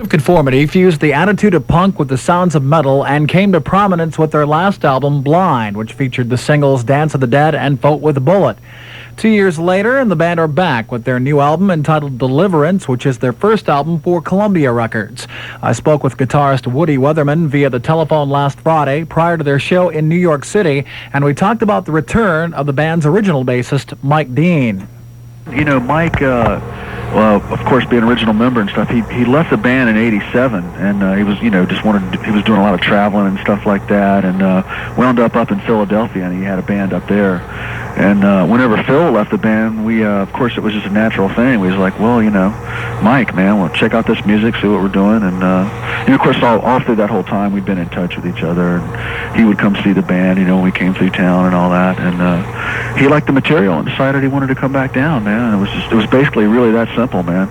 Conformity fused the attitude of punk with the sounds of metal and came to prominence with their last album, Blind, which featured the singles Dance of the Dead and Vote with a Bullet. 2 years later, and the band are back with their new album entitled Deliverance, which is their first album for Columbia Records. I spoke with guitarist Woody Weatherman via the telephone last Friday prior to their show in New York City, and we talked about the return of the band's original bassist, Mike Dean. You know, Mike, well, of course, being an original member and stuff, he left the band in '87, and he was, he was doing a lot of traveling and stuff like that, and wound up in Philadelphia, and he had a band up there. And whenever Phil left the band, we, of course, it was just a natural thing. We was like, well, Mike, man, well, check out this music, see what we're doing, and of course, all through that whole time, we've been in touch with each other, and he would come see the band, when we came through town and all that, and he liked the material and decided he wanted to come back down, man. It was basically really that simple, man.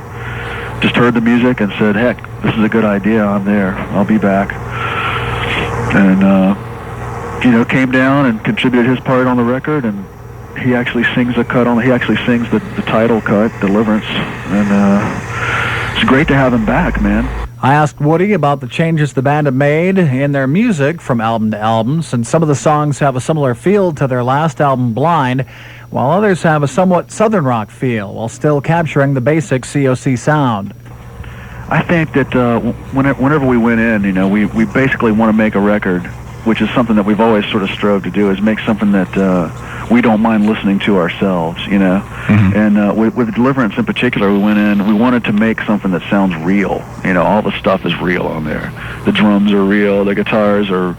Just heard the music and said, heck, this is a good idea, I'm there, I'll be back. And, came down and contributed his part on the record, and he actually sings the title cut, Deliverance, and it's great to have him back, man. I asked Woody about the changes the band have made in their music from album to album, since some of the songs have a similar feel to their last album, Blind, while others have a somewhat southern rock feel, while still capturing the basic C.O.C. sound. I think that whenever we went in, we basically want to make a record, which is something that we've always sort of strove to do, is make something that we don't mind listening to ourselves, Mm-hmm. And with Deliverance in particular, we wanted to make something that sounds real. All the stuff is real on there. The drums are real, the guitars are,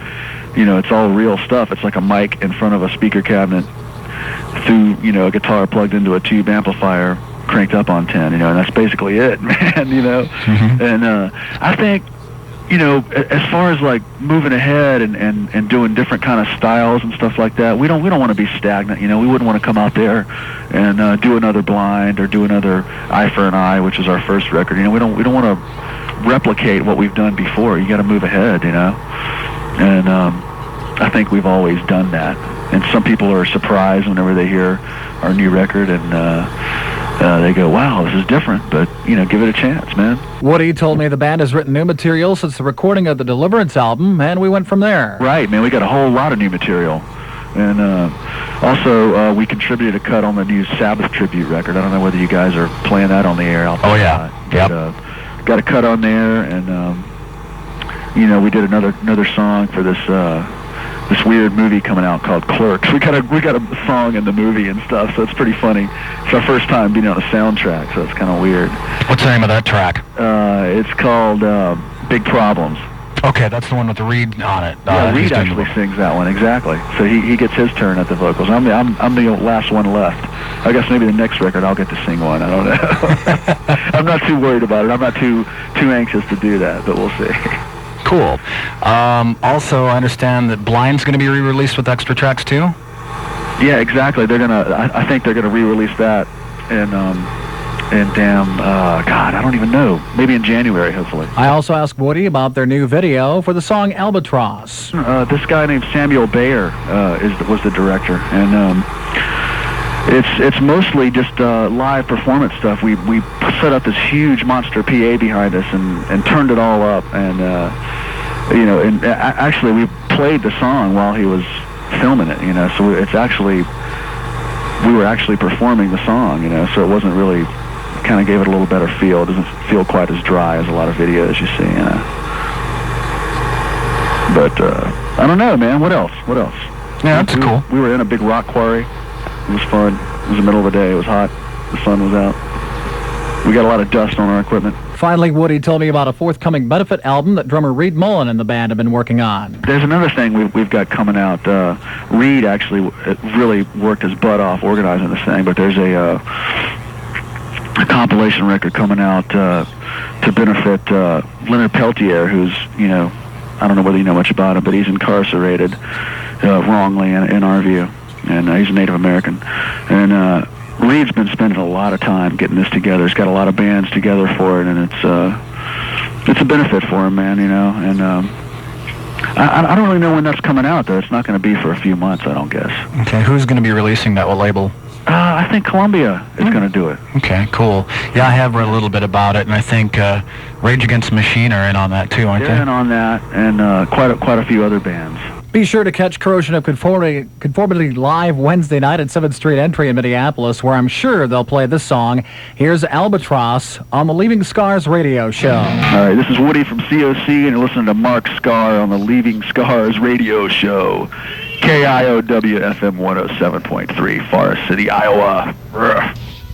it's all real stuff. It's like a mic in front of a speaker cabinet through, a guitar plugged into a tube amplifier cranked up on 10, and that's basically it, man, Mm-hmm. And I think, as far as like moving ahead and doing different kind of styles and stuff like that, we don't want to be stagnant. We wouldn't want to come out there and do another Blind or do another Eye for an Eye, which is our first record. We don't want to replicate what we've done before. You got to move ahead, And I think we've always done that. And some people are surprised whenever they hear our new record, and they go, wow, this is different, but, give it a chance, man. Woody told me the band has written new material since the recording of the Deliverance album, and we went from there. Right, man, we got a whole lot of new material. And also, we contributed a cut on the new Sabbath tribute record. I don't know whether you guys are playing that on the air. Oh, yeah. Got a cut on there, and, we did another song for this weird movie coming out called Clerks. We got a song in the movie and stuff, so it's pretty funny. It's our first time being on a soundtrack, so it's kind of weird. What's the name of that track? It's called Big Problems. Okay, that's the one with the Reed on it. Yeah, Reed actually sings that one, exactly. So he gets his turn at the vocals. I'm the last one left. I guess maybe the next record I'll get to sing one. I don't know. I'm not too worried about it. I'm not too anxious to do that, but we'll see. Cool. Also, I understand that Blind's going to be re-released with extra tracks too. Yeah, exactly. I think they're gonna re-release that, and God, I don't even know. Maybe in January, hopefully. I also asked Woody about their new video for the song Albatross. This guy named Samuel Bayer was the director, and it's mostly just live performance stuff. We set up this huge monster PA behind us and turned it all up, and actually we played the song while he was filming it, so it's actually, we were actually performing the song, so it wasn't really, kind of gave it a little better feel. It doesn't feel quite as dry as a lot of videos you see, But I don't know, man. What else? Yeah, that's cool. We were in a big rock quarry. It was fun. It was the middle of the day. It was hot. The sun was out. We got a lot of dust on our equipment. Finally, Woody told me about a forthcoming benefit album that drummer Reed Mullen and the band have been working on. There's another thing we've got coming out. Reed actually really worked his butt off organizing this thing, but there's a compilation record coming out to benefit Leonard Peltier, who's, I don't know whether you know much about him, but he's incarcerated wrongly in our view, and he's a Native American. And Reed's been spending a lot of time getting this together. He's got a lot of bands together for it, and it's a benefit for him, man, and I don't really know when that's coming out, though. It's not going to be for a few months, I don't guess. Okay, who's going to be releasing that? What label? I think Columbia is going to do it. Okay, cool. Yeah, I have read a little bit about it, and I think Rage Against the Machine are in on that too, aren't they? They're in on that, and quite a few other bands. Be sure to catch Corrosion of Conformity live Wednesday night at 7th Street Entry in Minneapolis, where I'm sure they'll play this song. Here's Albatross on the Leaving Skaars radio show. All right, this is Woody from C.O.C., and you're listening to Mark Skaar on the Leaving Skaars radio show. KIOW FM 107.3, Forest City, Iowa. Urgh.